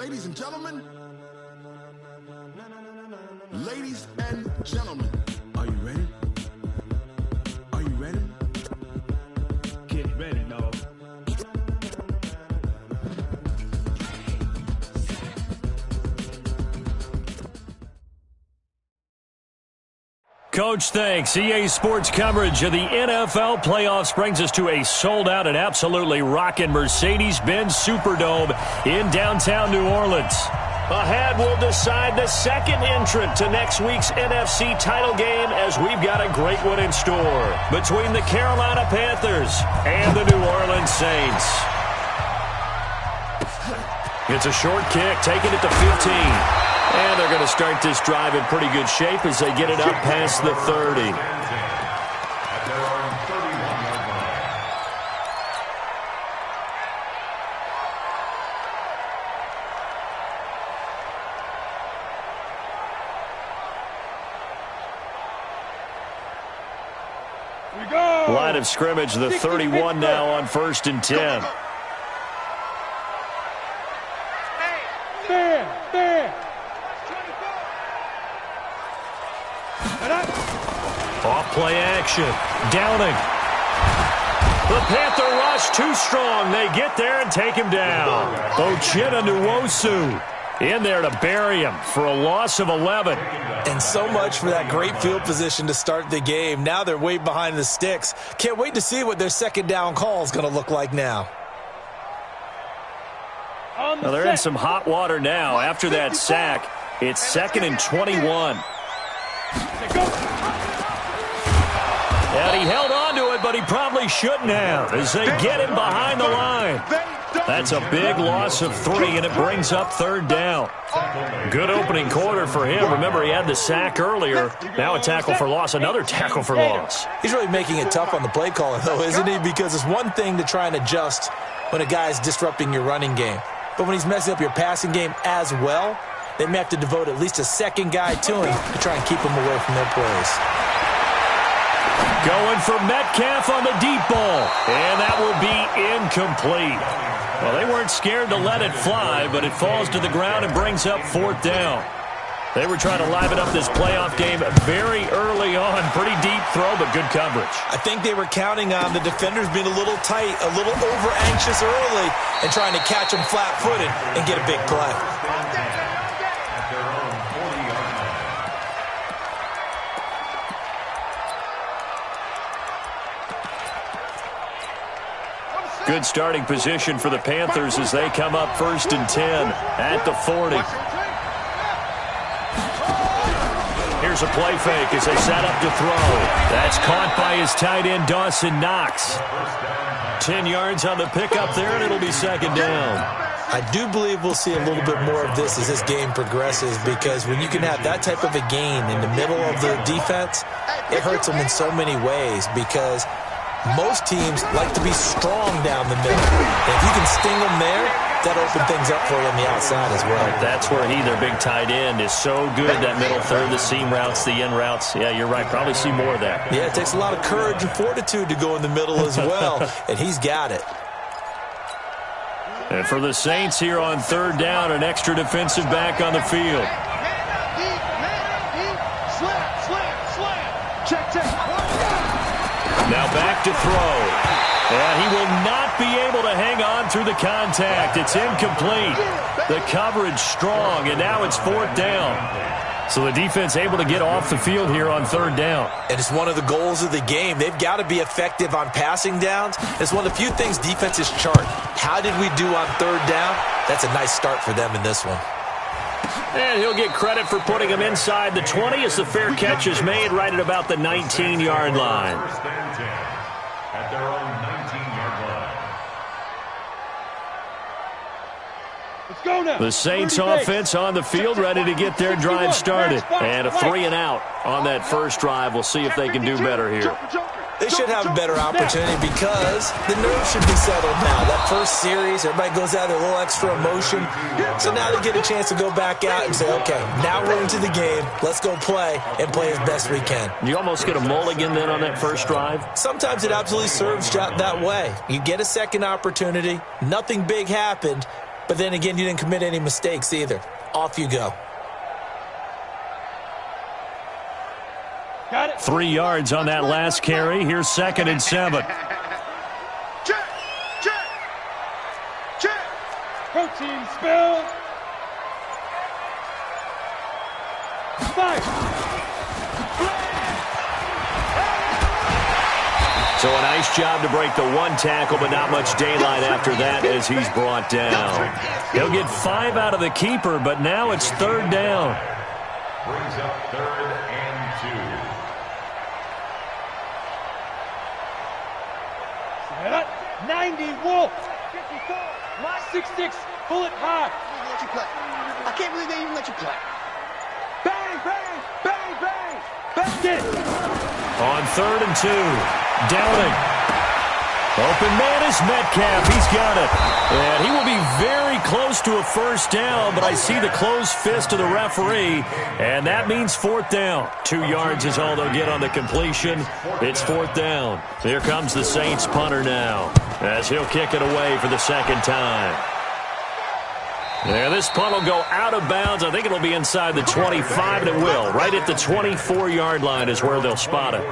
Ladies and gentlemen, ladies and gentlemen, are you ready? Are you ready? Get ready, dog. Coach, thanks. EA Sports coverage of the NFL playoffs brings us to a sold-out and absolutely rocking Mercedes-Benz Superdome in downtown New Orleans. Ahead, we'll decide the second entrant to next week's NFC title game as we've got a great one in store between the Carolina Panthers and the New Orleans Saints. It's a short kick, taking it to 15. And they're going to start this drive in pretty good shape as they get it up past the 30. Line of scrimmage, the 31 now on 1st and 10. Off-play action. Downing. The Panther rush too strong. They get there and take him down. Ochena Nwosu in there to bury him for a loss of 11. And so much for that great field position to start the game. Now they're way behind the sticks. Can't wait to see what their second down call is going to look like now. Well, they're in some hot water now after that sack. It's 2nd and 21. And he held on to it, but he probably shouldn't have as they get him behind the line. That's a big loss of 3, and it brings up 3rd down. Good opening quarter for him. Remember, he had the sack earlier. Now a tackle for loss, another tackle for loss. He's really making it tough on the play caller, though, isn't he? Because it's one thing to try and adjust when a guy's disrupting your running game. But when he's messing up your passing game as well, they may have to devote at least a second guy to him to try and keep him away from their plays. Going for Metcalf on the deep ball, and that will be incomplete. Well, they weren't scared to let it fly, but it falls to the ground and brings up 4th down. They were trying to liven up this playoff game very early on. Pretty deep throw, but good coverage. I think they were counting on the defenders being a little tight, a little over-anxious early, and trying to catch them flat-footed and get a big play. Good starting position for the Panthers as they come up 1st and 10 at the 40. Here's a play fake as they set up to throw. That's caught by his tight end, Dawson Knox. 10 yards on the pickup there, and it'll be 2nd down. I do believe we'll see a little bit more of this as this game progresses, because when you can have that type of a gain in the middle of the defense, it hurts them in so many ways, because most teams like to be strong down the middle. And if you can sting them there, that'll open things up for you on the outside as well. That's where their big tight end, is so good. That middle third, the seam routes, the in routes. Yeah, you're right. Probably see more of that. Yeah, it takes a lot of courage and fortitude to go in the middle as well, and he's got it. And for the Saints here on 3rd down, an extra defensive back on the field. Now back to throw. And he will not be able to hang on through the contact. It's incomplete. The coverage strong, and now it's 4th down. So the defense able to get off the field here on 3rd down. And it's one of the goals of the game. They've got to be effective on passing downs. It's one of the few things defenses chart. How did we do on 3rd down? That's a nice start for them in this one. And he'll get credit for putting him inside the 20 as the fair catch is made right at about the 19-yard line. At their own 19-yard line. Let's go now. The Saints offense on the field, ready to get their drive started. And a 3 and out on that first drive. We'll see if they can do better here. They should have a better opportunity because the nerves should be settled now. That first series, everybody goes out with a little extra emotion. So now they get a chance to go back out and say, okay, now we're into the game. Let's go play and play as best we can. You almost get a mulligan then on that first drive? Sometimes it absolutely serves that way. You get a second opportunity. Nothing big happened, But then again, you didn't commit any mistakes either. Off you go. Got it. 3 yards on that last carry. Here's 2nd and 7. Check. Check. Check. Protein spill. Fire. So a nice job to break the 1 tackle, but not much daylight after that as he's brought down. He'll get 5 out of the keeper, but now it's 3rd down. Brings up 3rd and 2. Set up. 90 Wolf. 6'6", pull it high. Let you play. I can't believe they even let you play. Bang, bang, bang, bang. Bang it. On 3rd and 2, Downing. Open man is Metcalf. He's got it. And he will be very close to a 1st down, but I see the closed fist of the referee, and that means 4th down. 2 yards is all they'll get on the completion. It's 4th down. Here comes the Saints punter now, as he'll kick it away for the 2nd time. Yeah, this punt will go out of bounds. I think it'll be inside the 25, and it will. Right at the 24-yard line is where they'll spot it.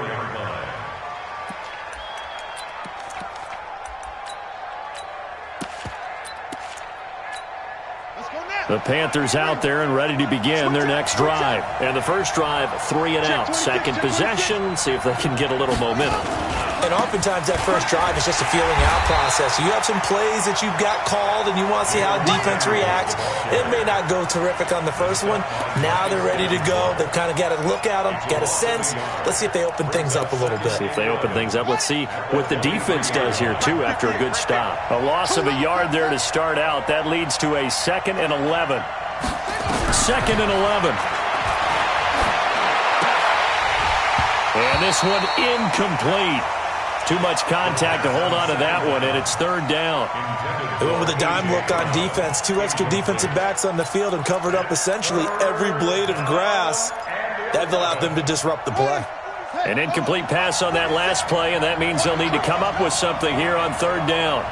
The Panthers out there and ready to begin their next drive. And the first drive, 3 and out. 2nd possession, see if they can get a little momentum. And oftentimes that first drive is just a feeling out process. You have some plays that you've got called and you want to see how defense reacts. It may not go terrific on the first one. Now they're ready to go. They've kind of got to look at them, get a sense. Let's see if they open things up a little bit. See if they open things up. Let's see what the defense does here, too, after a good stop. A loss of a yard there to start out. That leads to a 2nd and 11. 2nd and 11. And this one incomplete. Too much contact to hold on to that one, and it's 3rd down. They went with a dime look on defense. 2 extra defensive backs on the field and covered up essentially every blade of grass. That allowed them to disrupt the play. An incomplete pass on that last play, and that means they'll need to come up with something here on 3rd down.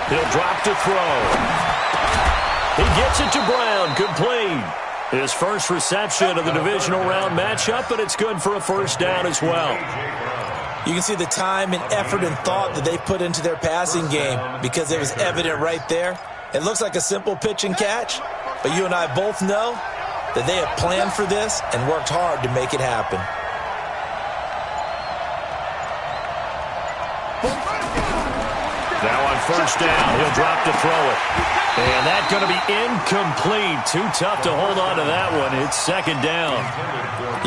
He'll drop to throw. He gets it to Brown, complete. His first reception of the divisional round matchup, but it's good for a 1st down as well. You can see the time and effort and thought that they put into their passing game because it was evident right there. It looks like a simple pitch and catch, but you and I both know that they have planned for this and worked hard to make it happen. Now on 1st down, he'll drop to throw it. And that's going to be incomplete. Too tough to hold on to that one. It's 2nd down.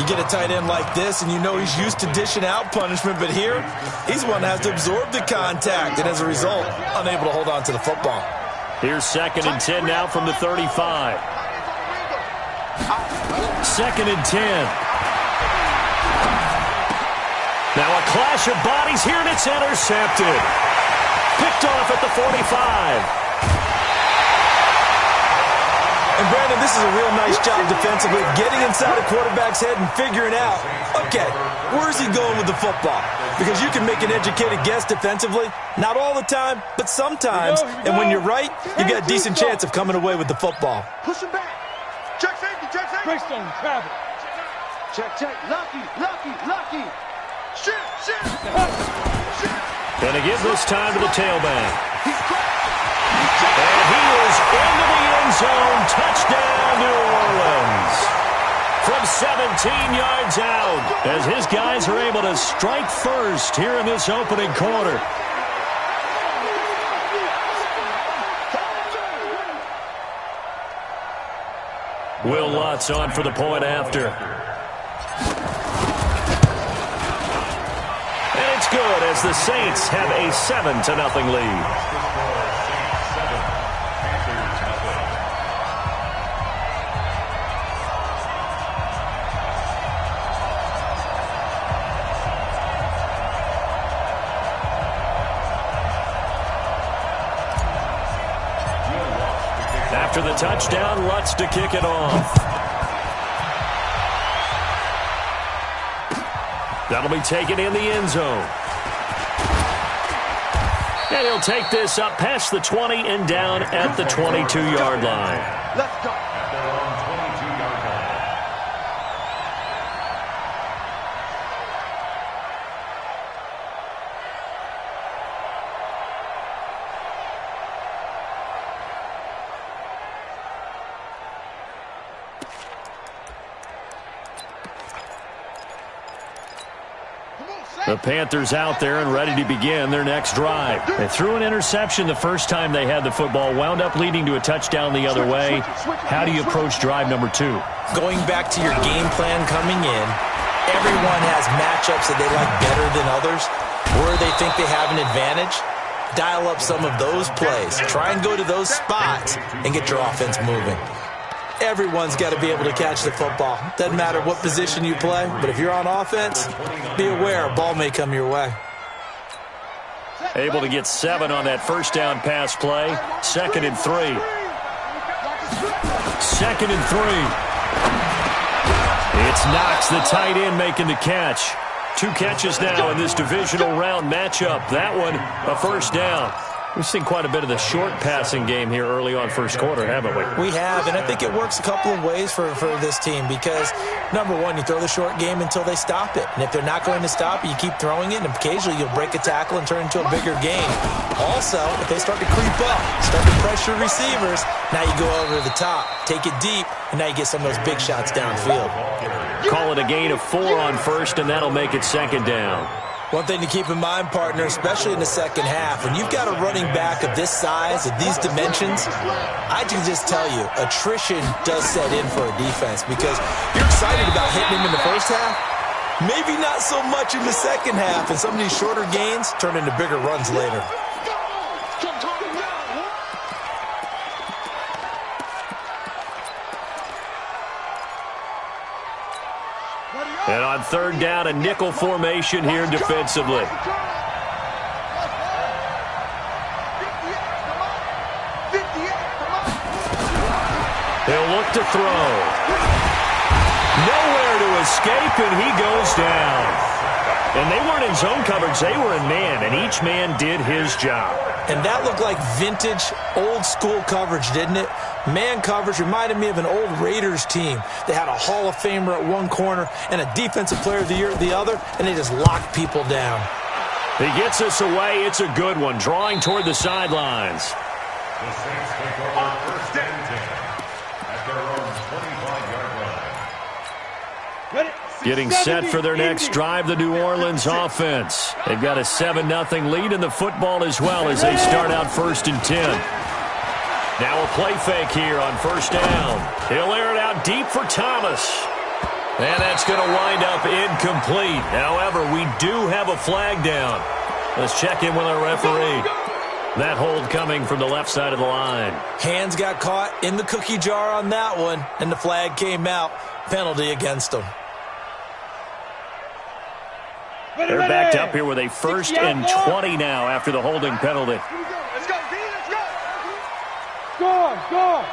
You get a tight end like this, and you know he's used to dishing out punishment, but here, he's one that has to absorb the contact, and as a result, unable to hold on to the football. Here's 2nd and 10 now from the 35. 2nd and 10. Now a clash of bodies here, and it's intercepted. Picked off at the 45. And Brandon, this is a real nice job defensively, getting inside a quarterback's head and figuring out, okay, where's he going with the football? Because you can make an educated guess defensively, not all the time, but sometimes. And when you're right, you got a decent chance of coming away with the football. Push him back. Check safety, check safety. Greystone, travel. Check, check. Lucky, lucky, lucky. Shit, shit. Gonna give this time to the tailback. And he is into the end zone. Touchdown, New Orleans. From 17 yards out, as his guys are able to strike first here in this opening quarter. Will Lutz on for the point after. And it's good as the Saints have a 7-0 lead. After the touchdown, Lutz to kick it off. That'll be taken in the end zone. And he'll take this up past the 20 and down at the 22-yard line. Let's go. The Panthers out there and ready to begin their next drive. They threw an interception the first time they had the football, wound up leading to a touchdown the other way. How do you approach drive number 2? Going back to your game plan coming in, everyone has matchups that they like better than others, where they think they have an advantage. Dial up some of those plays. Try and go to those spots and get your offense moving. Everyone's got to be able to catch the football. Doesn't matter what position you play, but if you're on offense, be aware a ball may come your way. Able to get 7 on that first down pass play. 2nd and 3. 2nd and 3. It's Knox, the tight end, making the catch. 2 catches now in this divisional round matchup. That one, a first down. We've seen quite a bit of the short passing game here early on first quarter, haven't we? We have, and I think it works a couple of ways for this team because, number one, you throw the short game until they stop it. And if they're not going to stop it, you keep throwing it, and occasionally you'll break a tackle and turn it into a bigger game. Also, if they start to creep up, start to pressure receivers, now you go over the top, take it deep, and now you get some of those big shots downfield. Call it a gain of 4 on first, and that'll make it 2nd down. One thing to keep in mind, partner, especially in the second half, when you've got a running back of this size, of these dimensions, I can just tell you, attrition does set in for a defense because you're excited about hitting him in the first half, maybe not so much in the second half, and some of these shorter gains turn into bigger runs later. And on 3rd down, a nickel formation here defensively. He'll look to throw. Nowhere to escape, and he goes down. And they weren't in zone coverage. They were in man, and each man did his job. And that looked like vintage, old-school coverage, didn't it? Man coverage reminded me of an old Raiders team. They had a Hall of Famer at one corner and a Defensive Player of the Year at the other, and they just locked people down. He gets us away. It's a good one, drawing toward the sidelines. The Saints take over 1st and 10 at their own 25-yard line. Getting set for their next drive, the New Orleans offense. They've got a 7-0 lead in the football as well as they start out 1st and 10. Now a play fake here on 1st down. He'll air it out deep for Thomas. And that's going to wind up incomplete. However, we do have a flag down. Let's check in with our referee. That hold coming from the left side of the line. Hands got caught in the cookie jar on that one, and the flag came out. Penalty against them. They're backed up here with a 1st and 20 now after the holding penalty. Let's go, D, let's go. Go.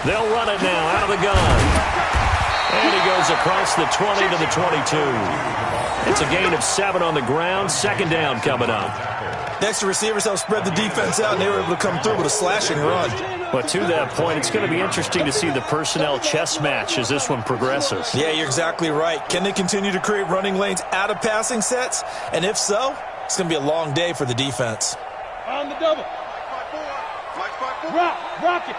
They'll run it now out of the gun. And he goes across the 20 to the 22. It's a gain of 7 on the ground. 2nd down coming up. Next, receivers helped spread the defense out, and they were able to come through with a slashing run. But to that point, it's going to be interesting to see the personnel chess match as this one progresses. Yeah, you're exactly right. Can they continue to create running lanes out of passing sets? And if so, it's going to be a long day for the defense. On the double. Rock it.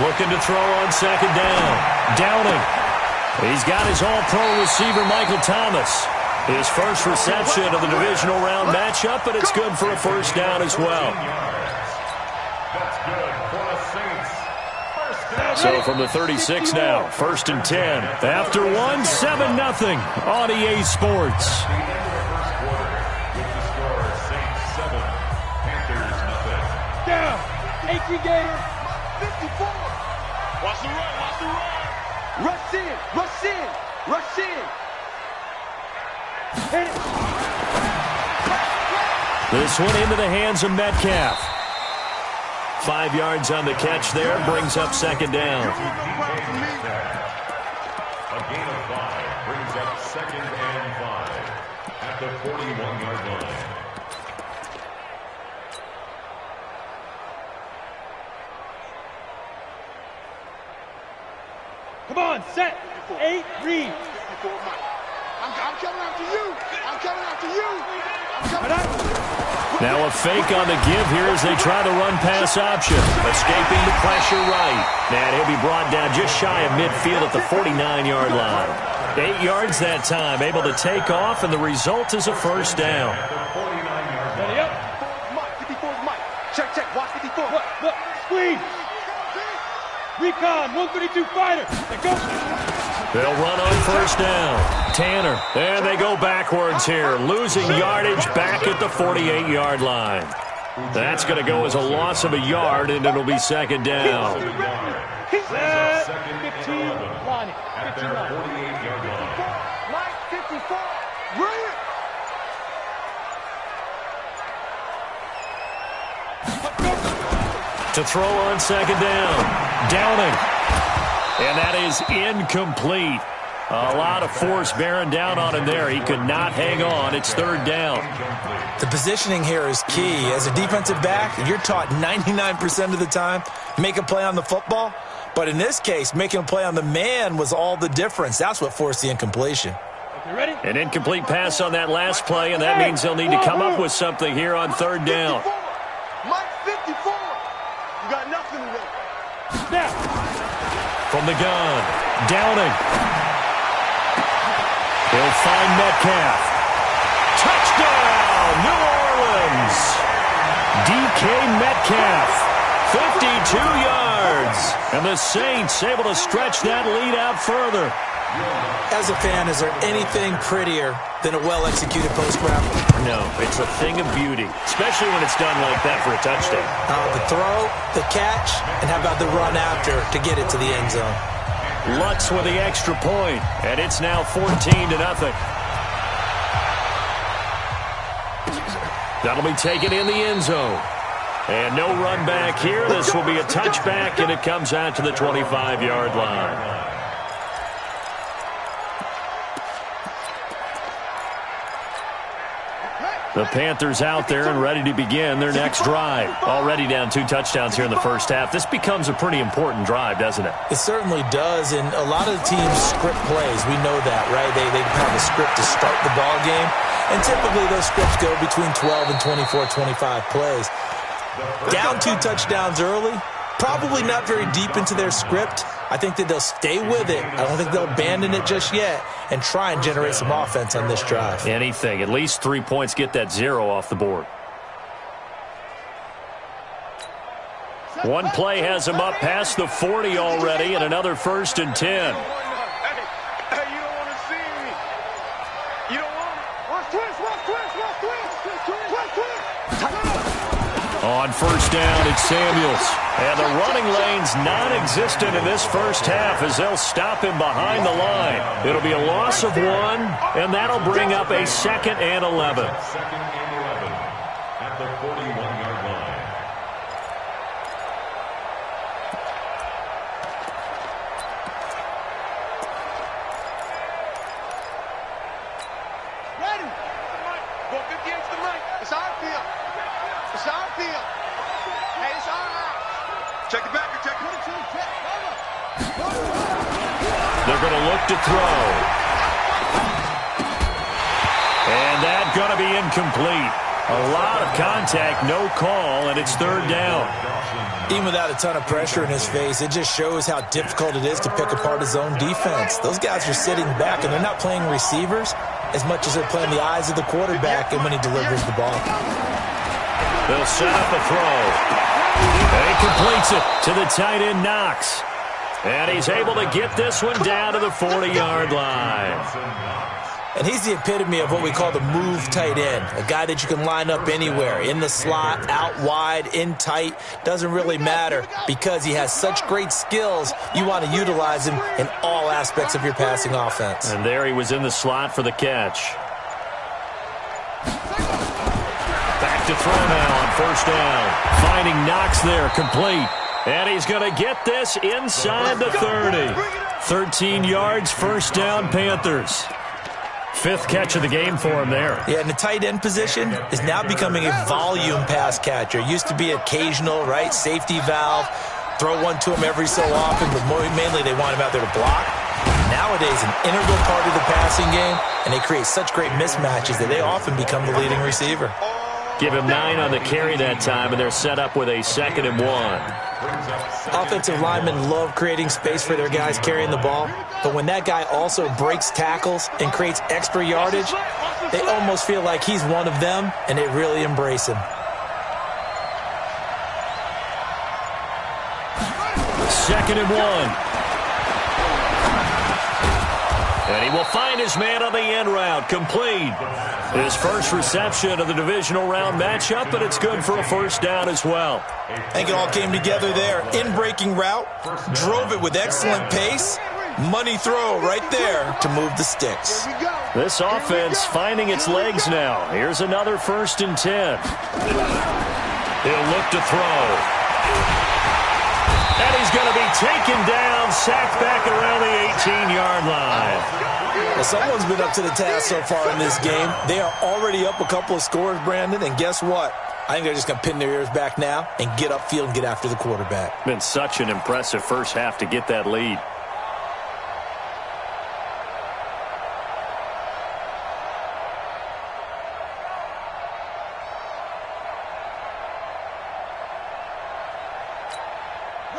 Looking to throw on 2nd down. Downing. He's got his all-pro receiver, Michael Thomas. His first reception of the divisional round matchup, but it's good for a 1st down as well. That's good for the Saints. So from the 36 now, 1st and 10. After 7-0 on EA Sports. Down. Gator. 54. Watch the run. Rush in. Hit it. This one into the hands of Metcalf. 5 yards on the catch there, brings up 2nd down. A gain of 5 brings up 2nd and 5 at the 41-yard line. Come on, set. 8, read. I'm coming after you. I'm coming after you. I'm coming after you. Now a fake on the give here as they try the run-pass option. Escaping the pressure right. And he'll be brought down just shy of midfield at the 49-yard line. 8 yards that time, able to take off, and the result is a first down. Ready up. Mike, 54 Mike. Check, watch 54. Look, squeeze. Recon, 132 fighter. They go. They'll run on first down. Tanner, and they go backwards here, losing yardage back at the 48-yard line. That's going to go as a loss of a yard, and it'll be second down. Set. 15, line it. At their 48-yard line. Mike, 54. Bring it. To throw on second down. Downing. And that is incomplete. A lot of force bearing down on him there. He could not hang on. It's third down. The positioning here is key. As a defensive back, you're taught 99% of the time, make a play on the football. But in this case, making a play on the man was all the difference. That's what forced the incompletion. You ready? An incomplete pass on that last play, and that means they'll need to come up with something here on third down. Mike, 54. You got nothing today. Snap. From the gun, Downing. He'll find Metcalf. Touchdown, New Orleans. DK Metcalf, 52 yards. And the Saints able to stretch that lead out further. As a fan, is there anything prettier than a well-executed post route? No, it's a thing of beauty, especially when it's done like that for a touchdown. The throw, the catch, and how about the run after to get it to the end zone? Lutz with the extra point, and it's now 14-0. That'll be taken in the end zone. And no run back here. This will be a touchback, and it comes out to the 25-yard line. The Panthers out there and ready to begin their next drive. Already down 2 touchdowns here in the first half. This becomes a pretty important drive, doesn't it? It certainly does, and a lot of the teams script plays. We know that, right? They have a script to start the ball game, and typically those scripts go between 12 and 24, 25 plays. Down 2 touchdowns early, probably not very deep into their script. I think that they'll stay with it. I don't think they'll abandon it just yet and try and generate some offense on this drive. Anything. At least 3 points, get that 0 off the board. One play has him up past the 40 already, and another 1st and 10. Hey, you don't want to see me. You don't want to. On first down, it's Samuels. And the running lane's non-existent in this first half as they'll stop him behind the line. It'll be a loss of 1, and that'll bring up a 2nd and 11. 2nd and 11 at the 41-yard line. Ready. Go 50 inch the mic. It's our field. It's our field. Hey, it's our house. Check it back. Check it. Check. They're going to look to throw. And that's going to be incomplete. A lot of contact, no call, and it's third down. Even without a ton of pressure in his face, it just shows how difficult it is to pick apart his own defense. Those guys are sitting back, and they're not playing receivers as much as they're playing the eyes of the quarterback and when he delivers the ball. They'll set up a throw. And he completes it to the tight end, Knox. And he's able to get this one down to the 40-yard line. And he's the epitome of what we call the move tight end, a guy that you can line up anywhere, in the slot, out wide, in tight, doesn't really matter because he has such great skills. You want to utilize him in all aspects of your passing offense. And there he was in the slot for the catch. Back to throw now on first down. Finding Knox there, complete. And he's going to get this inside the 30. 13 yards, first down, Panthers. Fifth catch of the game for him there. Yeah, and the tight end position is now becoming a volume pass catcher. Used to be occasional, right? Safety valve. Throw one to him every so often, but mainly they want him out there to block. Nowadays, an integral part of the passing game, and they create such great mismatches that they often become the leading receiver. Give him 9 on the carry that time, and they're set up with a 2nd and 1. Offensive linemen love creating space for their guys carrying the ball, but when that guy also breaks tackles and creates extra yardage, they almost feel like he's one of them, and they really embrace him. 2nd and 1. And he will find his man on the end route, complete. His first reception of the divisional round matchup, but it's good for a first down as well. I think it all came together there. In-breaking route, drove it with excellent pace. Money throw right there to move the sticks. This offense finding its legs now. Here's another 1st and 10. He'll look to throw. And he's going to be taken down, sacked back around the 18-yard line. Well, someone's been up to the task so far in this game. They are already up a couple of scores, Brandon, and guess what? I think they're just going to pin their ears back now and get upfield and get after the quarterback. Been such an impressive first half to get that lead.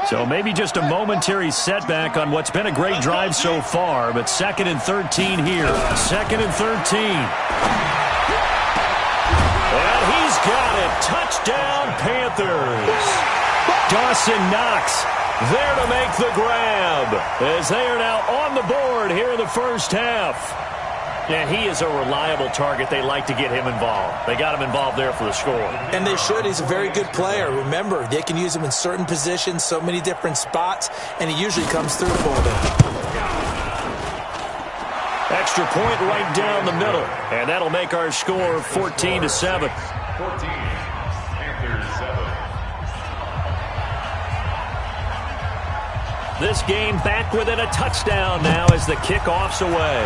So maybe just a momentary setback on what's been a great drive so far, but 2nd and 13 here. 2nd and 13. And he's got it. Touchdown, Panthers. Dawson Knox there to make the grab as they are now on the board here in the first half. And he is a reliable target. They like to get him involved. They got him involved there for the score. And they should. He's a very good player. Remember, they can use him in certain positions, so many different spots, and he usually comes through for them. Extra point right down the middle. And that'll make our score 14-7. 14, Panthers 7. This game back within a touchdown now as the kickoff's away.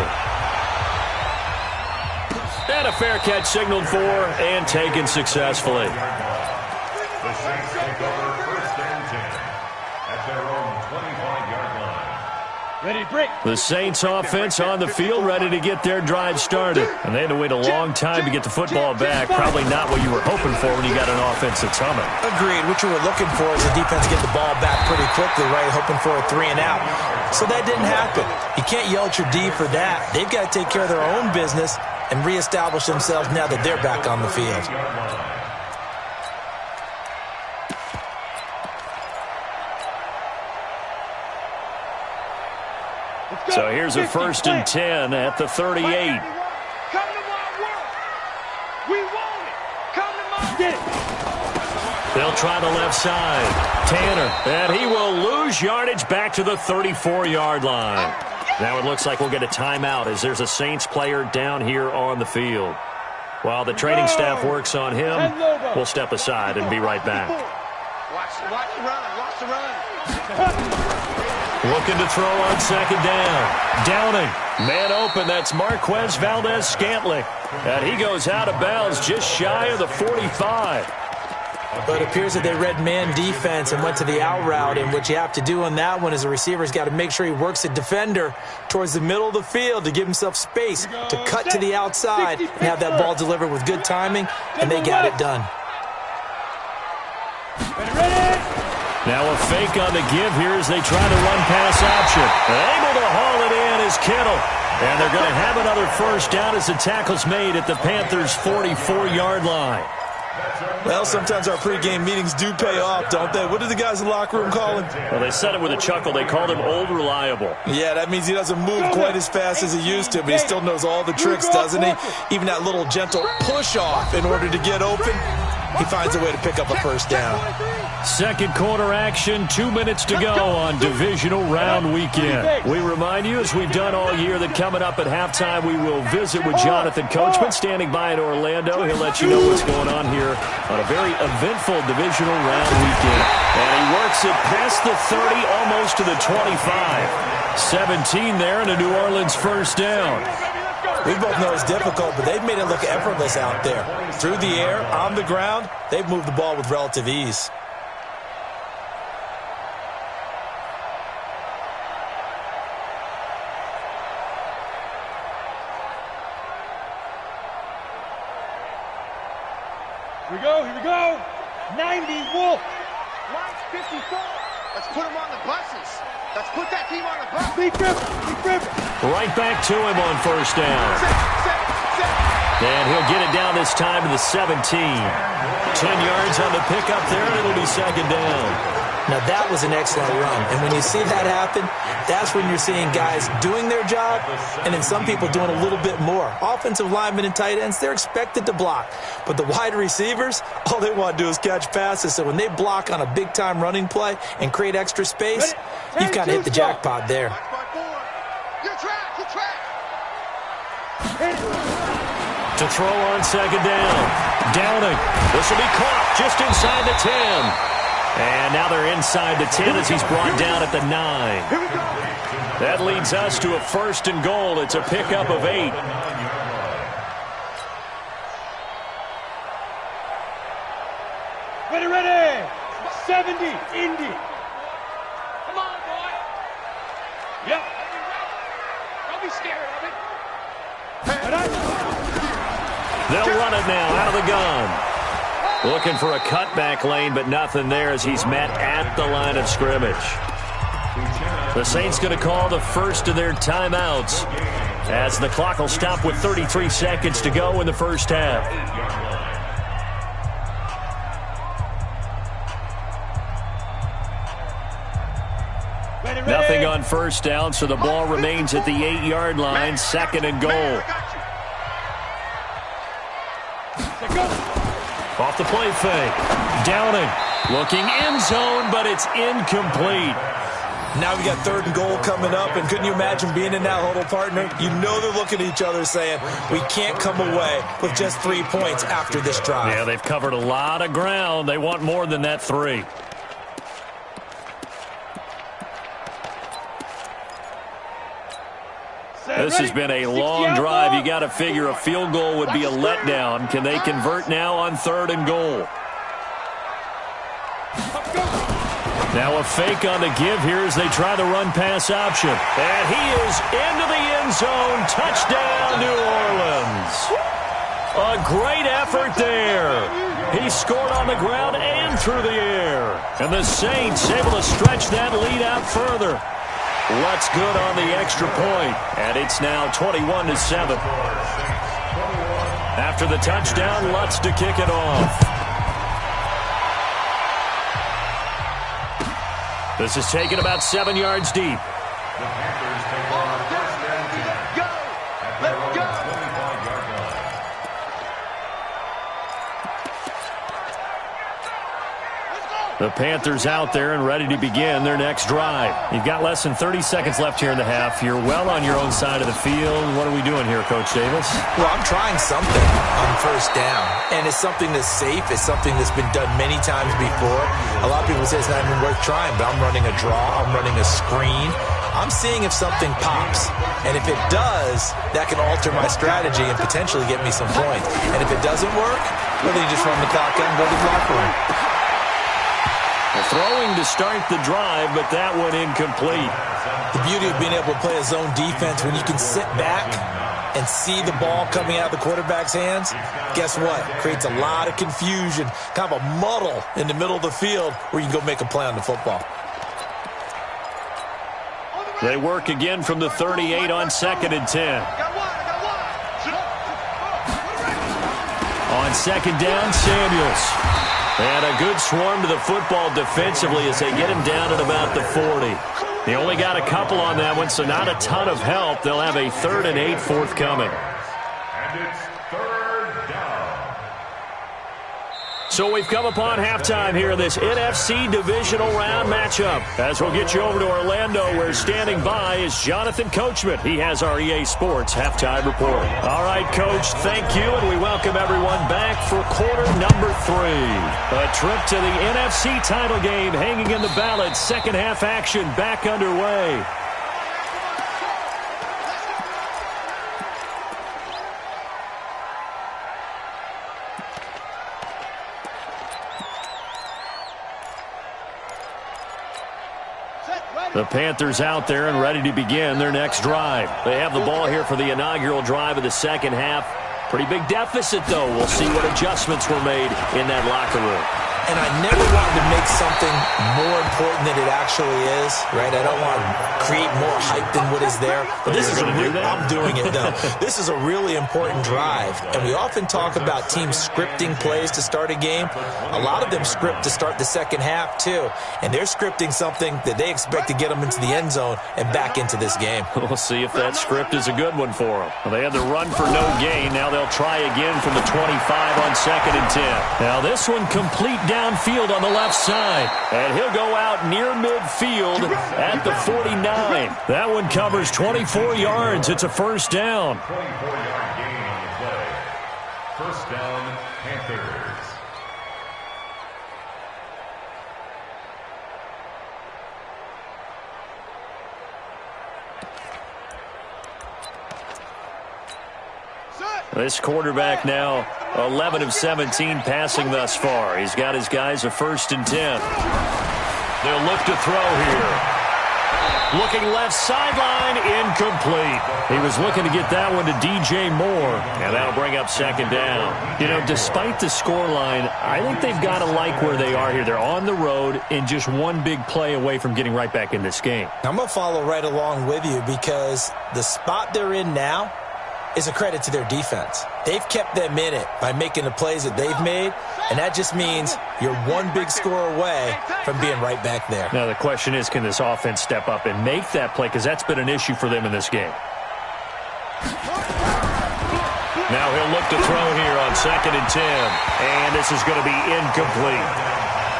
And a fair catch signaled for and taken successfully. The Saints take over 1st and 10 at their own 25-yard line. Ready to break. The Saints offense on the field ready to get their drive started. And they had to wait a long time to get the football back. Probably not what you were hoping for when you got an offense that's humming. Agreed. What you were looking for is the defense get the ball back pretty quickly, right? Hoping for a 3 and out. So that didn't happen. You can't yell at your D for that. They've got to take care of their own business and reestablish themselves now that they're back on the field. So here's a 1st and 10 at the 38. Come to my work. We want it. Come to my get it. They'll try the left side. Tanner, and he will lose yardage back to the 34-yard line. Now it looks like we'll get a timeout as there's a Saints player down here on the field. While the training staff works on him, we'll step aside and be right back. Watch the run. Watch the run. Looking to throw on 2nd down. Downing. Man open. That's Marquez Valdez-Scantling. And he goes out of bounds just shy of the 45. But it appears that they read man defense and went to the out route, and what you have to do on that one is the receiver's got to make sure he works the defender towards the middle of the field to give himself space to cut to the outside and have that ball delivered with good timing, and they got it done. Now a fake on the give here as they try the run-pass option. Able to haul it in is Kittle. And they're going to have another first down as the tackle's made at the Panthers' 44-yard line. Well, sometimes our pregame meetings do pay off, don't they? What did the guys in the locker room call him? Well, they said it with a chuckle. They called him Old Reliable. Yeah, that means he doesn't move quite as fast as he used to, but he still knows all the tricks, doesn't he? Even that little gentle push-off in order to get open. he finds a way to pick up a first down. Second quarter action, 2 minutes to go on divisional round weekend. We remind you, as we've done all year, that coming up at halftime, we will visit with Jonathan Coachman, standing by in Orlando. He'll let you know what's going on here on a very eventful divisional round weekend. And he works it past the 30, almost to the 25. 17 there, and a New Orleans first down. We both know it's difficult, but they've made it look effortless out there. Through the air, on the ground, they've moved the ball with relative ease. Here we go. 90, Wolf. Line's 54. Let's put them on the buses. Let's put that team on the bus. Big rip. Right back to him on first down. And he'll get it down this time to the 17. 10 yards on the pickup there, and it'll be second down. Now, that was an excellent run. And when you see that happen, that's when you're seeing guys doing their job and then some people doing a little bit more. Offensive linemen and tight ends, they're expected to block. But the wide receivers, all they want to do is catch passes. So when they block on a big-time running play and create extra space, you've kind of hit the jackpot there. You track. To throw on second down. Downing. This will be caught just inside the 10. And now they're inside the 10 as he's brought down at the 9. That leads us to a first and goal. It's a pickup of 8. Ready. 70, Indy. Come on, boy. Yep. Don't be scared of it. They'll run it now out of the gun. Looking for a cutback lane, but nothing there as he's met at the line of scrimmage. The Saints going to call the first of their timeouts as the clock will stop with 33 seconds to go in the first half. Nothing on first down, so the ball remains at the 8-yard line, second and goal. Off the play fake. Downing. Looking end zone, but it's incomplete. Now we got third and goal coming up, and couldn't you imagine being in that huddle, partner? You know they're looking at each other saying, we can't come away with just 3 points after this drive. Yeah, they've covered a lot of ground. They want more than that 3. This has been a long drive. You got to figure a field goal would be a letdown. Can they convert now on third and goal? Now a fake on the give here as they try the run-pass option. And he is into the end zone. Touchdown, New Orleans. A great effort there. He scored on the ground and through the air. And the Saints able to stretch that lead out further. Lutz good on the extra point, and it's now 21-7. After the touchdown, Lutz to kick it off. This is taken about 7 yards deep. The Panthers out there and ready to begin their next drive. You've got less than 30 seconds left here in the half. You're well on your own side of the field. What are we doing here, Coach Davis? Well, I'm trying something on first down, and it's something that's safe. It's something that's been done many times before. A lot of people say it's not even worth trying, but I'm running a draw. I'm running a screen. I'm seeing if something pops, and if it does, that can alter my strategy and potentially get me some points. And if it doesn't work, well, then you just run the clock out and go to the locker room. Throwing to start the drive, but that went incomplete. The beauty of being able to play a zone defense when you can sit back and see the ball coming out of the quarterback's hands, guess what? Creates a lot of confusion, kind of a muddle in the middle of the field where you can go make a play on the football. They work again from the 38 on second and 10. On second down, Samuels. And a good swarm to the football defensively as they get him down at about the 40. They only got a couple on that one, so not a ton of help. They'll have a 3rd and 8 forthcoming. And it's third down. So we've come upon halftime here in this NFC Divisional Round matchup. As we'll get you over to Orlando, where standing by is Jonathan Coachman. He has our EA Sports halftime report. All right, Coach, thank you, and we welcome everyone back for quarter number 3. A trip to the NFC title game hanging in the balance. Second half action back underway. The Panthers out there and ready to begin their next drive. They have the ball here for the inaugural drive of the second half. Pretty big deficit, though. We'll see what adjustments were made in that locker room. And I never wanted to make something more important than it actually is, right? I don't want to create more hype than what is there. But this is I'm doing it, though. This is a really important drive. And we often talk about teams scripting plays to start a game. A lot of them script to start the second half, too. And they're scripting something that they expect to get them into the end zone and back into this game. We'll see if that script is a good one for them. Well, they had the run for no gain. Now they'll try again from the 25 on 2nd and 10. Now this one complete downfield on the left side. And he'll go out near midfield at the 49. That one covers 24 yards. It's a first down. 24-yard gain on the play. First down, Panthers. This quarterback now 11 of 17 passing thus far. He's got his guys a 1st and 10. They'll look to throw here. Looking left sideline, incomplete. He was looking to get that one to DJ Moore, and that'll bring up 2nd down. You know, despite the scoreline, I think they've got to like where they are here. They're on the road and just one big play away from getting right back in this game. I'm going to follow right along with you because the spot they're in now is a credit to their defense. They've kept them in it by making the plays that they've made, and that just means you're one big score away from being right back there. Now the question is, can this offense step up and make that play? Because that's been an issue for them in this game. Now he'll look to throw here on 2nd and 10, and this is going to be incomplete.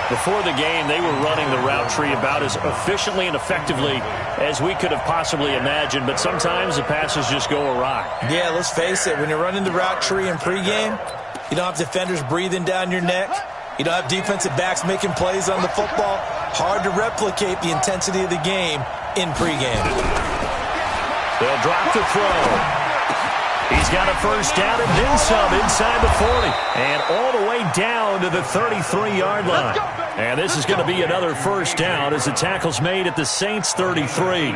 Before the game, they were running the route tree about as efficiently and effectively as we could have possibly imagined, but sometimes the passes just go awry. Yeah, let's face it. When you're running the route tree in pregame, you don't have defenders breathing down your neck. You don't have defensive backs making plays on the football. Hard to replicate the intensity of the game in pregame. They'll drop the throw. He's got a first down and then some inside the 40. And all the way down to the 33-yard line. And this is going to be another first down as the tackle's made at the Saints' 33.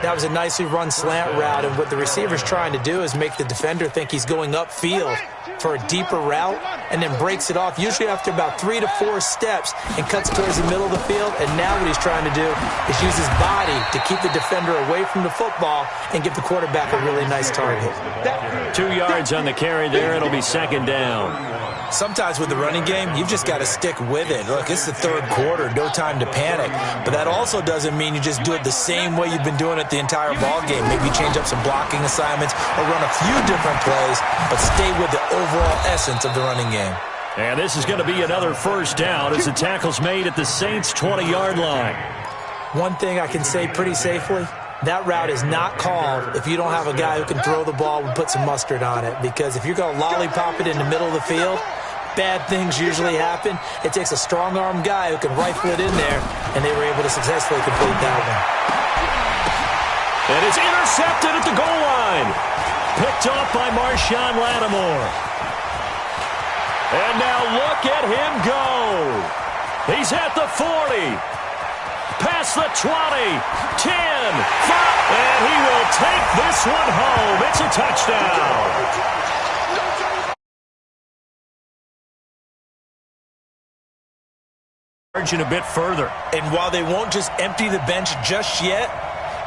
That was a nicely run slant route, and what the receiver's trying to do is make the defender think he's going upfield for a deeper route and then breaks it off, usually after about 3 to 4 steps, and cuts towards the middle of the field. And now what he's trying to do is use his body to keep the defender away from the football and give the quarterback a really nice target. 2 yards on the carry there. It'll be 2nd down. Sometimes with the running game, you've just got to stick with it. Look, it's the 3rd quarter, no time to panic. But that also doesn't mean you just do it the same way you've been doing it the entire ball game. Maybe change up some blocking assignments or run a few different plays, but stay with the overall essence of the running game. And this is going to be another first down as the tackle's made at the Saints' 20-yard line. One thing I can say pretty safely, that route is not called if you don't have a guy who can throw the ball and put some mustard on it. Because if you're going to lollipop it in the middle of the field, bad things usually happen. It takes a strong-arm guy who can rifle it in there, and they were able to successfully complete that one. And it's intercepted at the goal line. Picked off by Marshawn Lattimore. And now look at him go. He's at the 40. Past the 20. 10. 5. And he will take this one home. It's a touchdown. A bit further. And while they won't just empty the bench just yet,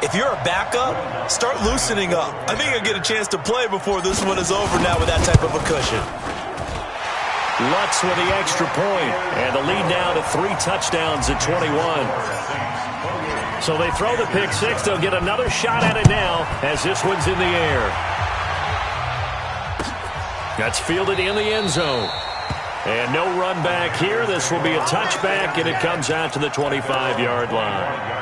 if you're a backup, start loosening up. I think you'll get a chance to play before this one is over now with that type of a cushion. Lutz with the extra point, and the lead now to 3 touchdowns at 21. So they throw the pick six. They'll get another shot at it now as this one's in the air. That's fielded in the end zone. And no run back here. This will be a touchback, and it comes out to the 25-yard line.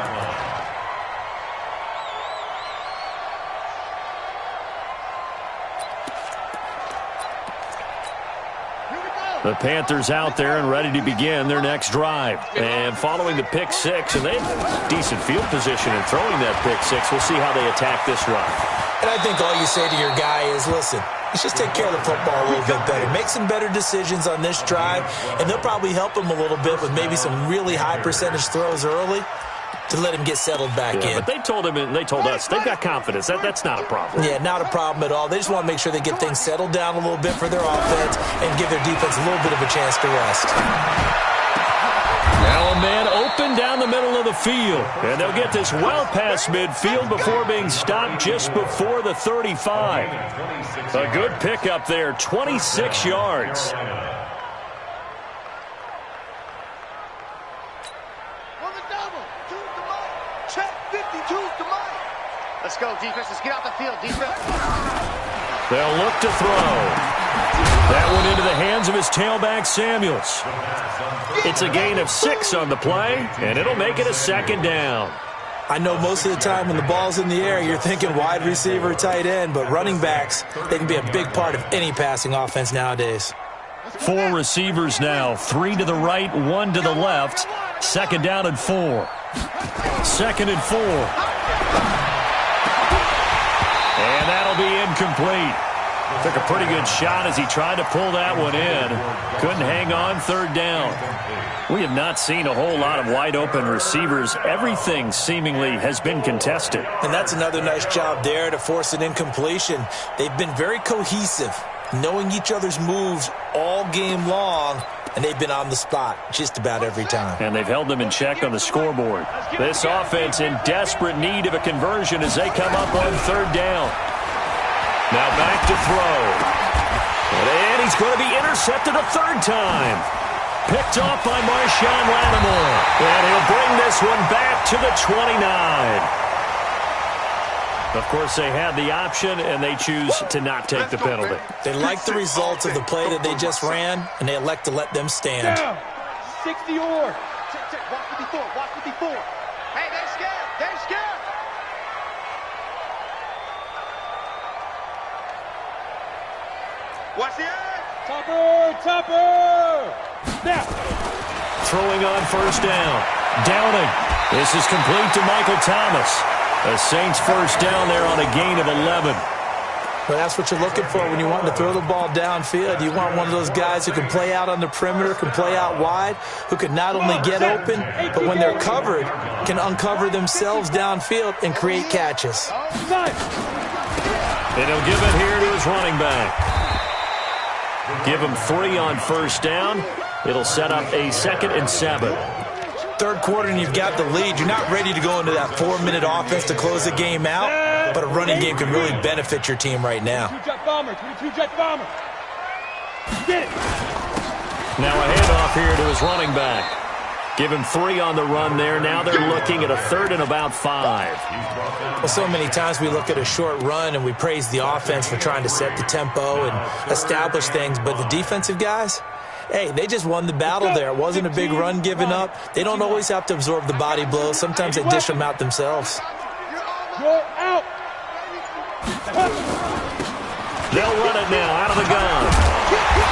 The Panthers out there and ready to begin their next drive. And following the pick six, and they have decent field position in throwing that pick six. We'll see how they attack this drive. And I think all you say to your guy is, listen, let's just take care of the football a little bit better. Make some better decisions on this drive, and they'll probably help him a little bit with maybe some really high percentage throws early to let him get settled back in. But they told him, and they told us, they've got confidence. That's not a problem. Yeah, not a problem at all. They just want to make sure they get things settled down a little bit for their offense and give their defense a little bit of a chance to rest. Now a man open down the middle of the field. And they'll get this well past midfield before being stopped just before the 35. A good pickup there, 26 yards. Let's go, defense. Let's get out the field, defense. They'll look to throw. That one into the hands of his tailback, Samuels. It's a gain of 6 on the play, and it'll make it a second down. I know most of the time when the ball's in the air, you're thinking wide receiver, tight end, but running backs, they can be a big part of any passing offense nowadays. 4 receivers now, 3 to the right, 1 to the left. Second down and 4. Second and 4. And that'll be incomplete. Took a pretty good shot as he tried to pull that one in. Couldn't hang on, third down. We have not seen a whole lot of wide open receivers. Everything seemingly has been contested. And that's another nice job there to force an incompletion. They've been very cohesive, knowing each other's moves all game long, and they've been on the spot just about every time. And they've held them in check on the scoreboard. This offense in desperate need of a conversion as they come up on third down. Now back to throw. And he's going to be intercepted a third time. Picked off by Marshawn Lattimore. And he'll bring this one back to the 29. Of course, they had the option, and they choose to not take the penalty. They like the results of the play that they just ran, and they elect to let them stand. Down. 60 or. Check. Watch 54. Watch 54. Hey, they're scared. They're scared. Watch the edge. Topper. Now. Throwing on first down. Downing. This is complete to Michael Thomas. The Saints first down there on a gain of 11. Well, that's what you're looking for when you want to throw the ball downfield. You want one of those guys who can play out on the perimeter, can play out wide, who can not only get open, but when they're covered, can uncover themselves downfield and create catches. And he'll give it here to his running back. Give him 3 on first down. It'll set up a 2nd and 7. Third quarter and you've got the lead. You're not ready to go into that 4-minute offense to close the game out, but a running game can really benefit your team right now. 22-jet bomber. Get it. Now a handoff here to his running back. Give him 3 on the run there. Now they're looking at a 3rd and about 5. Well, so many times we look at a short run and we praise the offense for trying to set the tempo and establish things, but the defensive guys, hey, they just won the battle there. It wasn't a big run given up. They don't always have to absorb the body blows. Sometimes they dish them out themselves. You're out. They'll run it now out of the gun.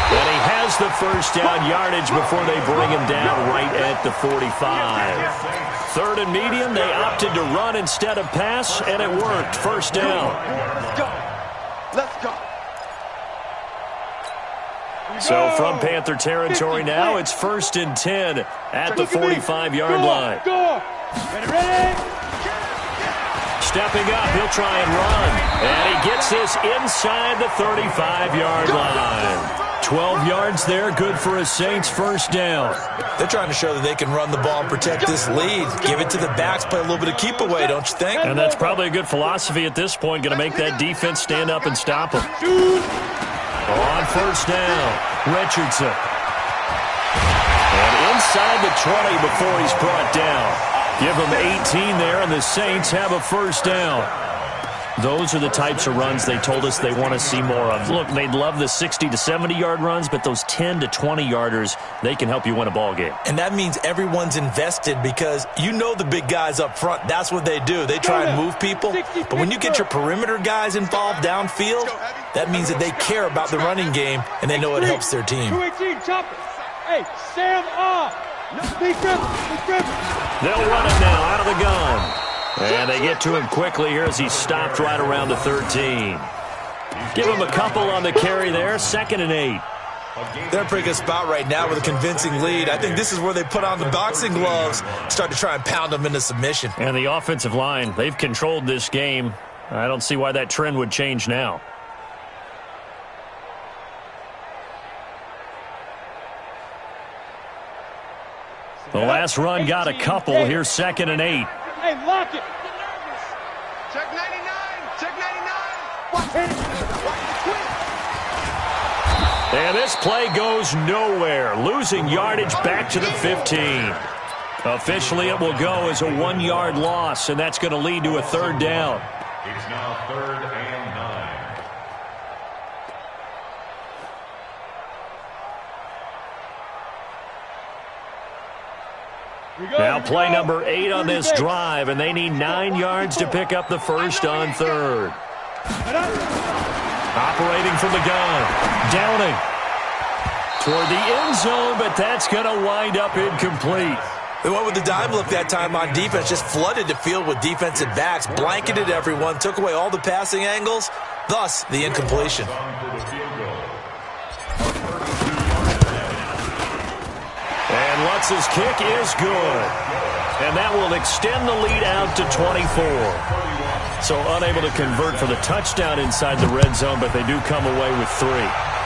And he has the first down yardage before they bring him down right at the 45. 3rd and medium, they opted to run instead of pass, and it worked. First down. Let's go. So from Panther territory now, it's 1st and 10 at the 45-yard line. Ready. Stepping up, he'll try and run. And he gets this inside the 35-yard line. 12 yards there, good for a Saints first down. They're trying to show that they can run the ball and protect this lead. Give it to the backs, play a little bit of keep away, don't you think? And that's probably a good philosophy at this point, going to make that defense stand up and stop them. On first down, Richardson. And inside the 20 before he's brought down. Give him 18 there, and the Saints have a first down. Those are the types of runs they told us they want to see more of. Look, they'd love the 60 to 70-yard runs, but those 10 to 20-yarders, they can help you win a ball game. And that means everyone's invested because you know the big guys up front, that's what they do. They try and move people. But when you get your perimeter guys involved downfield, that means that they care about the running game and they know it helps their team. 218, chop it. Hey, Sam off. Big grip. They'll run it now out of the gun. And they get to him quickly here as he stopped right around the 13. Give him a couple on the carry there, 2nd and 8. They're in a pretty good spot right now with a convincing lead. I think this is where they put on the boxing gloves, start to try and pound them into submission. And the offensive line, they've controlled this game. I don't see why that trend would change now. The last run got a couple. Here's 2nd and 8. Hey, lock it. Check 99. Check 99. Watch it. And this play goes nowhere. Losing yardage back to the 15. Officially, it will go as a 1-yard loss, and that's going to lead to a 3rd down. It's now 3rd and 9. Now play number 8 on this drive, and they need 9 yards to pick up the first on 3rd. Operating from the gun. Downing. Toward the end zone, but that's going to wind up incomplete. They went with the dime look that time on defense, just flooded the field with defensive backs, blanketed everyone, took away all the passing angles, thus the incompletion. And Lutz's kick is good. And that will extend the lead out to 24. So unable to convert for the touchdown inside the red zone, but they do come away with 3.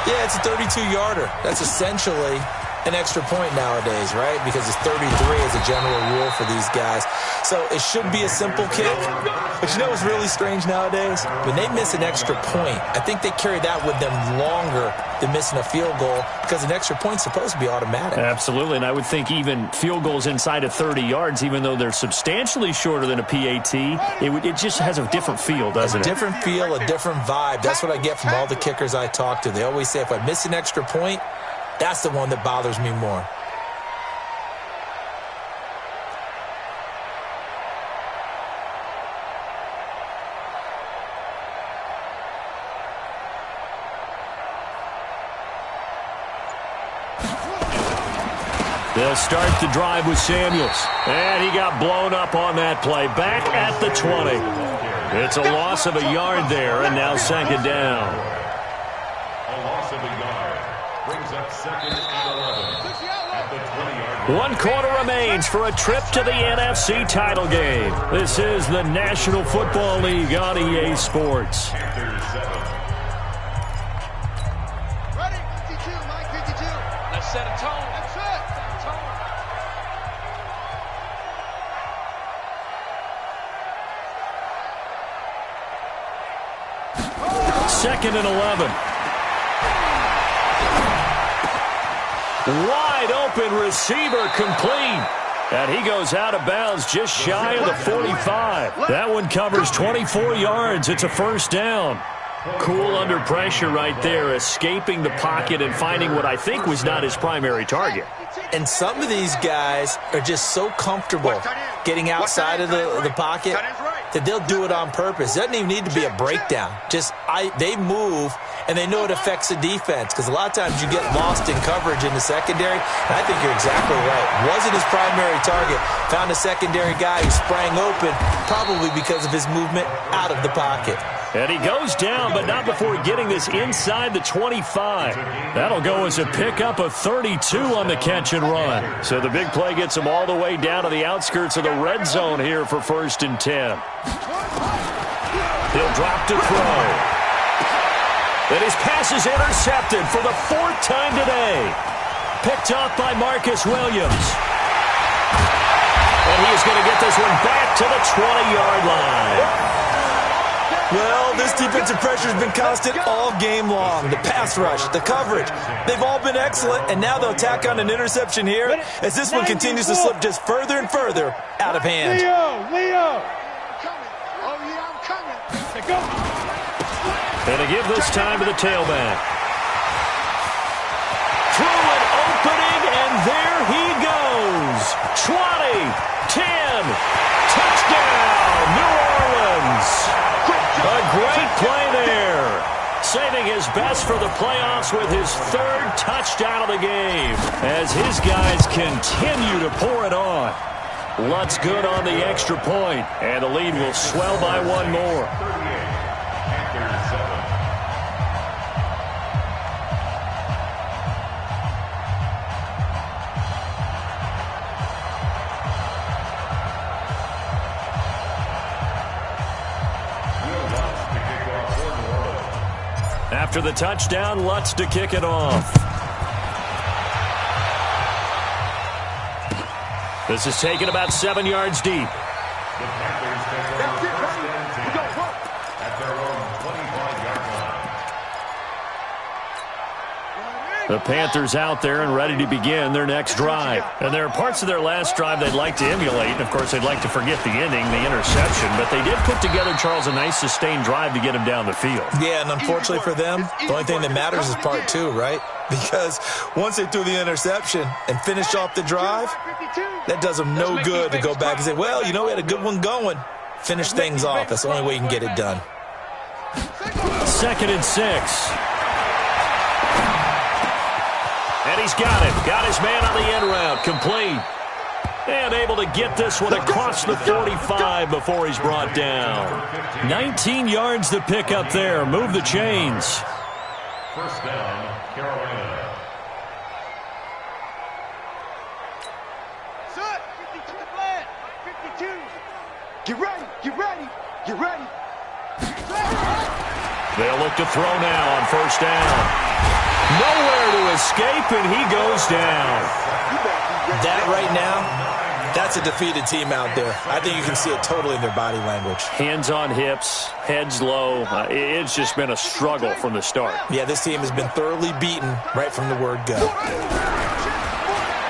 Yeah, it's a 32-yarder. That's essentially an extra point nowadays, right? Because it's 33 as a general rule for these guys. So it should be a simple kick. But you know what's really strange nowadays? When they miss an extra point, I think they carry that with them longer than missing a field goal because an extra point's supposed to be automatic. Absolutely, and I would think even field goals inside of 30 yards, even though they're substantially shorter than a PAT, it just has a different feel, doesn't it? A different feel, a different vibe. That's what I get from all the kickers I talk to. They always say if I miss an extra point, that's the one that bothers me more. They'll start the drive with Samuels. And he got blown up on that play. Back at the 20. It's a loss of a yard there, and now 2nd down. A loss of a yard brings up 2nd and 11 at the 20-yard line. 1 quarter remains for a trip to the NFC title game. This is the National Football League on EA Sports. Panthers 7. Ready? 52, Mike, 52. Let's set a tone. That's it. Second and 11. Wide open receiver complete. And he goes out of bounds just shy of the 45. That one covers 24 yards. It's a 1st down. Cool under pressure right there, escaping the pocket and finding what I think was not his primary target. And some of these guys are just so comfortable getting outside of the pocket that they'll do it on purpose. It doesn't even need to be a breakdown. They move, and they know it affects the defense because a lot of times you get lost in coverage in the secondary, and I think you're exactly right. Wasn't his primary target. Found a secondary guy who sprang open, probably because of his movement out of the pocket. And he goes down, but not before getting this inside the 25. That'll go as a pickup of 32 on the catch and run. So the big play gets him all the way down to the outskirts of the red zone here for 1st and 10. He'll drop to throw. And his pass is intercepted for the 4th time today. Picked off by Marcus Williams. And he is going to get this one back to the 20-yard line. Well, this defensive pressure has been constant all game long. The pass rush, the coverage, they've all been excellent, and now they'll tack on an interception here as this one continues to slip just further and further out of hand. Leo! I'm coming. Oh, yeah, I'm coming. go. And to give this time to the tailback. Through an opening, and there he goes. 20, 10, touchdown, New Orleans. A great play there. Saving his best for the playoffs with his third touchdown of the game as his guys continue to pour it on. Lutz good on the extra point, and the lead will swell by one more. After the touchdown, Lutz to kick it off. This is taken about 7 yards deep. The Panthers take over first and 10 at their own 25-yard line. The Panthers out there and ready to begin their next drive. And there are parts of their last drive they'd like to emulate. And, of course, they'd like to forget the ending, the interception. But they did put together, Charles, a nice sustained drive to get him down the field. Yeah, and unfortunately for them, the only thing that matters is part two, right? Because once they threw the interception and finished off the drive, that does them no good to go back and say, well, you know, we had a good one going. Finish things off. That's the only way you can get it done. 2nd and 6. And he's got it. Got his man on the end route. Complete. And able to get this one across the 45 before he's brought down. 19 yards to pick up there. Move the chains. First down, Carolina. Set. 52 flat. 52. Get ready. Get ready. Get ready. They'll look to throw now on first down. Nowhere to escape, and he goes down. That right now, that's a defeated team out there. I think you can see it totally in their body language. Hands on hips, heads low. It's just been a struggle from the start. Yeah, this team has been thoroughly beaten right from the word go.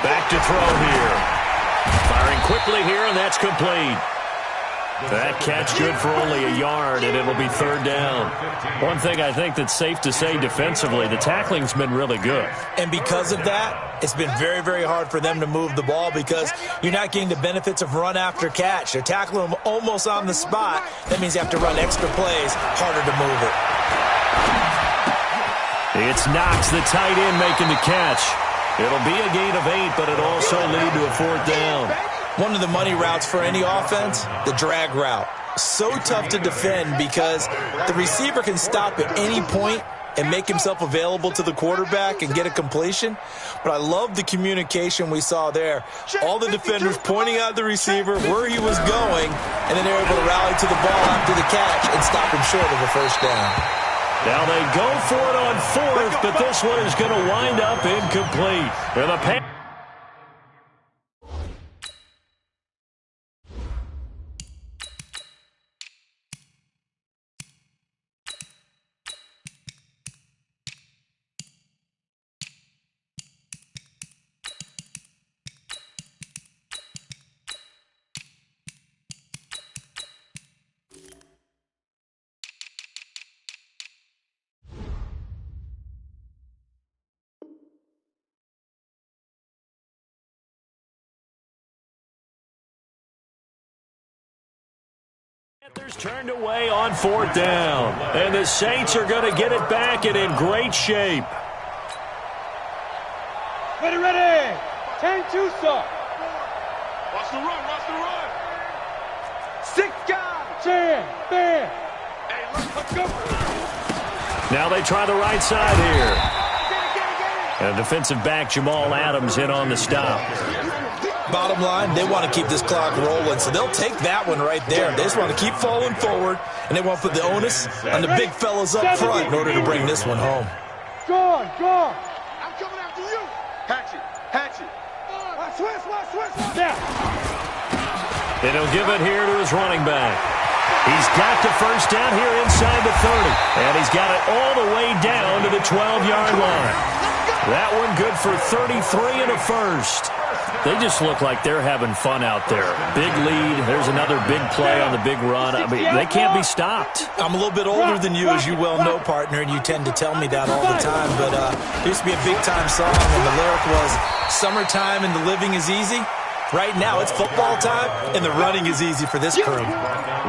Back to throw here. Firing quickly here, and that's complete. That catch good for only a yard, and it'll be third down. One thing I think that's safe to say defensively, the tackling's been really good. And because of that, it's been very, very hard for them to move the ball because you're not getting the benefits of run after catch. They're tackling them almost on the spot. That means you have to run extra plays, harder to move it. It's Knox, the tight end, making the catch. It'll be a gain of 8, but it'll also lead to a fourth down. One of the money routes for any offense, the drag route. So tough to defend because the receiver can stop at any point and make himself available to the quarterback and get a completion. But I love the communication we saw there. All the defenders pointing out the receiver where he was going, and then they're able to rally to the ball after the catch and stop him short of a first down. Now they go for it on fourth, but this one is going to wind up incomplete. And the Panthers turned away on fourth down. And the Saints are going to get it back and in great shape. Ready, ready. 10-2, sir. Watch the run, watch the run. 6 guys. 10, 10. Hey, let's go. Now they try the right side here. And defensive back Jamal Adams in on the stop. Bottom line, they want to keep this clock rolling, so they'll take that one right there. They just want to keep falling forward, and they want to put the onus on the big fellas up front in order to bring this one home. Go on, go on. I'm coming after you. Hatch it, hatch it. Switch. Yeah. And he'll give it here to his running back. He's got the first down here inside the 30. And he's got it all the way down to the 12-yard line. That one good for 33 and a first. They just look like they're having fun out there. Big lead. There's another big play on the big run. I mean, they can't be stopped. I'm a little bit older than you, as you well know, partner, and you tend to tell me that all the time. But there used to be a big-time song, and the lyric was, "Summertime and the living is easy." Right now, it's football time, and the running is easy for this crew.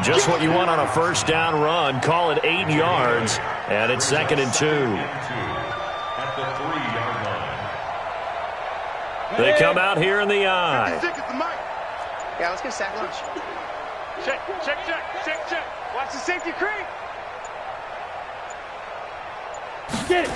Just what you want on a first down run. Call it 8 yards, and it's 2nd and 2. At the 3-yard line. They come out here in the eye. Yeah, let's get a sack lunch. Check. Watch the safety creep. Get it.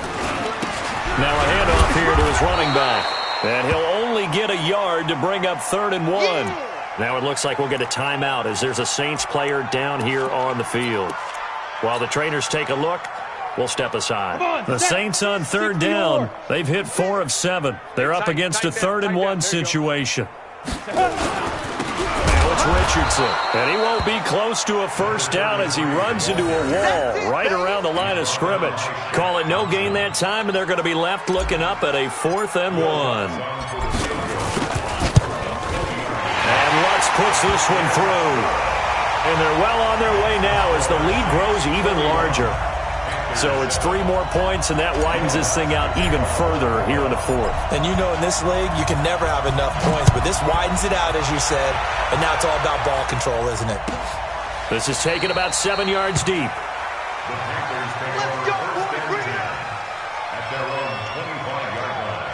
Now a handoff here to his running back. And he'll only get a yard to bring up 3rd and 1. Now it looks like we'll get a timeout as there's a Saints player down here on the field. While the trainers take a look, we'll step aside. The Saints on 3rd down. They've hit 4 of 7. They're up against a 3rd and 1 situation. Now it's Richardson. And he won't be close to a first down as he runs into a wall right around the line of scrimmage. Call it no gain that time, and they're going to be left looking up at a 4th and 1. And Lutz puts this one through. And they're well on their way now as the lead grows even larger. So it's 3 more points, and that widens this thing out even further here in the 4th. And you know in this league, you can never have enough points, but this widens it out, as you said, and now it's all about ball control, isn't it? This is taken about 7 yards deep. The Panthers take over first and 10 at their own 25-yard line.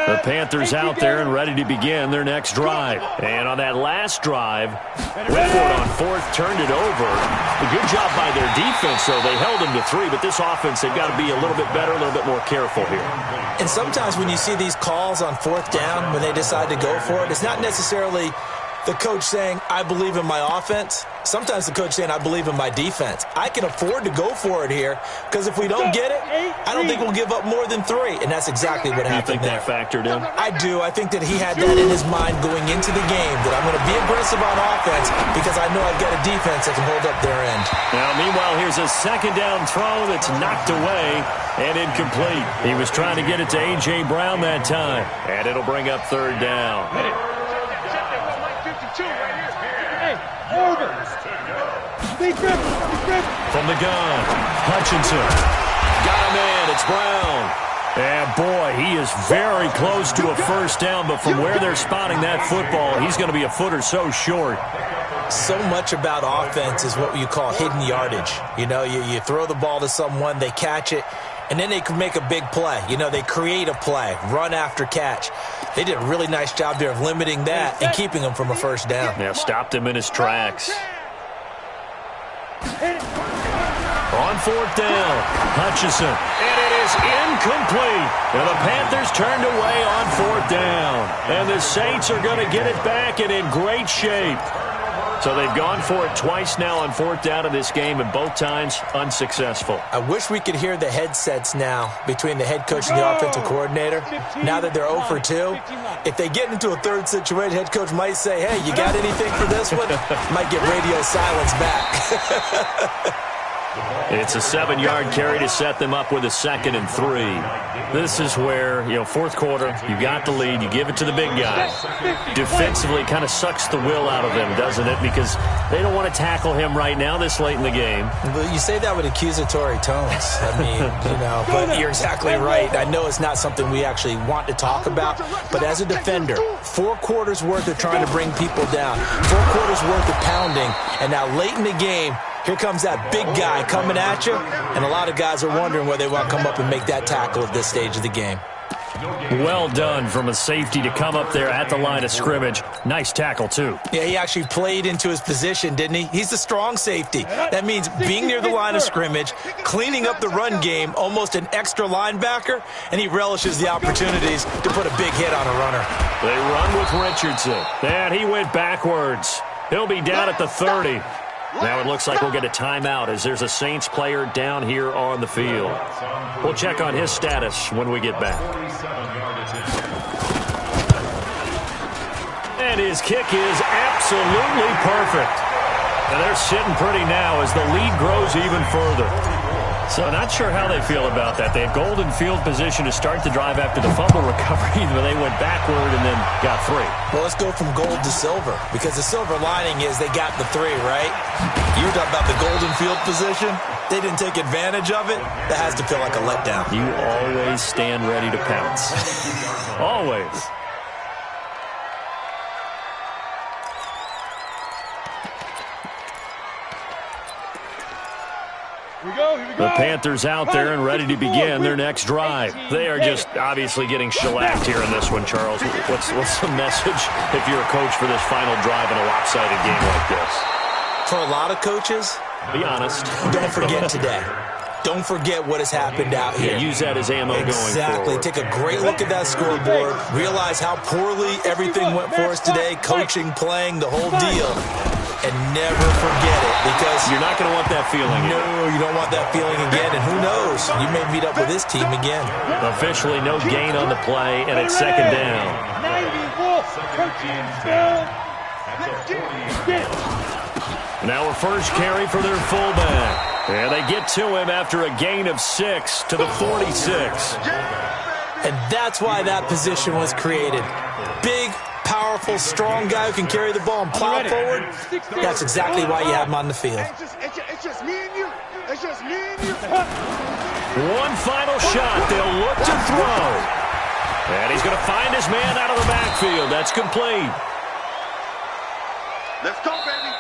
The Panthers out there and ready to begin their next drive. And on that last drive, Whitford on 4th turned it over. A good job by their defense, though. They held them to 3, but this offense, they've got to be a little bit better, a little bit more careful here. And sometimes when you see these calls on 4th down, when they decide to go for it, it's not necessarily the coach saying, I believe in my offense. Sometimes the coach saying, I believe in my defense. I can afford to go for it here because if we don't get it, I don't think we'll give up more than 3. And that's exactly what happened there. You think that factored in? I do. I think that he had that in his mind going into the game, that I'm going to be aggressive on offense because I know I've got a defense that can hold up their end. Now, meanwhile, here's a 2nd down throw that's knocked away and incomplete. He was trying to get it to A.J. Brown that time, and it'll bring up 3rd down. Over. From the gun, Hutchinson. Got him in. It's Brown. And, boy, he is very close to a first down, but from where they're spotting that football, he's going to be a foot or so short. So much about offense is what you call hidden yardage. You know, you throw the ball to someone, they catch it, and then they can make a big play. You know, they create a play, run after catch. They did a really nice job there of limiting that and keeping him from a first down. Yeah, stopped him in his tracks. On 4th down, Hutchinson. And it is incomplete. And the Panthers turned away on 4th down. And the Saints are going to get it back and in great shape. So they've gone for it twice now on 4th down in this game, and both times unsuccessful. I wish we could hear the headsets now between the head coach and the offensive coordinator. Now that they're 0 for 2, if they get into a 3rd situation, head coach might say, hey, you got anything for this one? Might get radio silence back. It's a 7-yard carry to set them up with a 2nd and 3. This is where, 4th quarter, you got the lead, you give it to the big guy. Defensively, kind of sucks the will out of him, doesn't it? Because they don't want to tackle him right now this late in the game. You say that with accusatory tones. I mean, but you're exactly right. I know it's not something we actually want to talk about, but as a defender, 4 quarters worth of trying to bring people down, 4 quarters worth of pounding, and now late in the game, here comes that big guy coming at you, and a lot of guys are wondering whether they want to come up and make that tackle at this stage of the game. Well done from a safety to come up there at the line of scrimmage. Nice tackle, too. Yeah, he actually played into his position, didn't he? He's a strong safety. That means being near the line of scrimmage, cleaning up the run game, almost an extra linebacker, and he relishes the opportunities to put a big hit on a runner. They run with Richardson, and he went backwards. He'll be down at the 30. Now it looks like we'll get a timeout as there's a Saints player down here on the field. We'll check on his status when we get back. And his kick is absolutely perfect. And they're sitting pretty now as the lead grows even further. So not sure how they feel about that. They had golden field position to start the drive after the fumble recovery, but they went backward and then got 3. Well, let's go from gold to silver, because the silver lining is they got the 3, right? You were talking about the golden field position. They didn't take advantage of it. That has to feel like a letdown. You always stand ready to pounce. Always. Here we go. The Panthers out there and ready to begin their next drive. They are just obviously getting shellacked here in this one, Charles. What's the message if you're a coach for this final drive in a lopsided game like this? For a lot of coaches, be honest. Don't forget today. Don't forget what has happened out here. Yeah, use that as ammo going forward. Exactly. Take a great look at that scoreboard. Realize how poorly everything went for us today. Coaching, playing, the whole deal. And never forget it, because you're not going to want that feeling. No, you don't want that feeling again. And who knows? You may meet up with this team again. Officially no gain on the play, and it's second down. Now a first carry for their fullback. And they get to him after a gain of 6 to the 46. And that's why that position was created. Big, powerful, strong guy who can carry the ball and plow forward. That's exactly why you have him on the field. It's just me and you. It's just me and you. One final shot. They'll look to throw. And he's going to find his man out of the backfield. That's complete. Let's go, baby.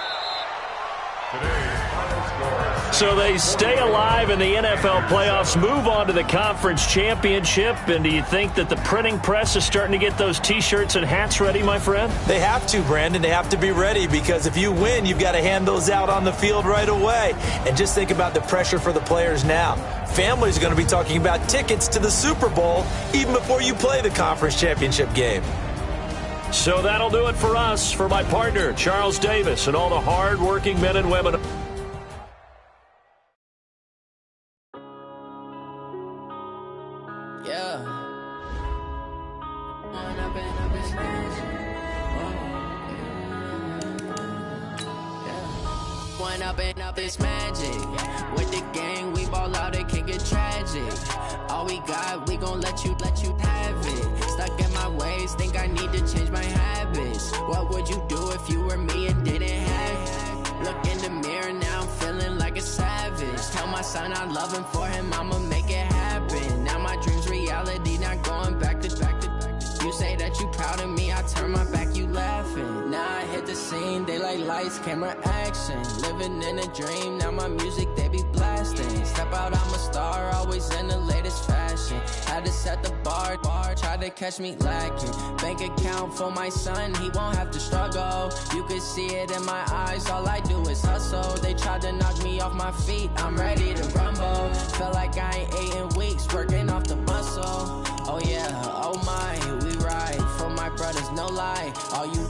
So they stay alive in the NFL playoffs, move on to the conference championship. And do you think that the printing press is starting to get those T-shirts and hats ready, my friend? They have to, Brandon. They have to be ready, because if you win, you've got to hand those out on the field right away. And just think about the pressure for the players now. Families are going to be talking about tickets to the Super Bowl even before you play the conference championship game. So that'll do it for us. For my partner, Charles Davis, and all the hard-working men and women. Up this magic with the gang, we ball out, it can get tragic. All we got, we gon' let you have it. Stuck in my ways, think I need to change my habits. What would you do if you were me and didn't have it? Look in the mirror, now I'm feeling like a savage. Tell my son I love him, for him I'ma make it happen. Now my dream's reality, not going back to back. You say that you proud of me, I turn my back, you laughing. Now I hit the scene, they like lights, camera, action. Living in a dream, now my music, they be blasting. Step out, I'm a star, always in the latest fashion. Had to set the bar, try to catch me lacking. Bank account for my son, he won't have to struggle. You could see it in my eyes, all I do is hustle. They tried to knock me off my feet, I'm ready to rumble. Felt like I ain't ate in weeks, working off the muscle. Oh yeah, oh my, we ride for my brothers, no lie. All you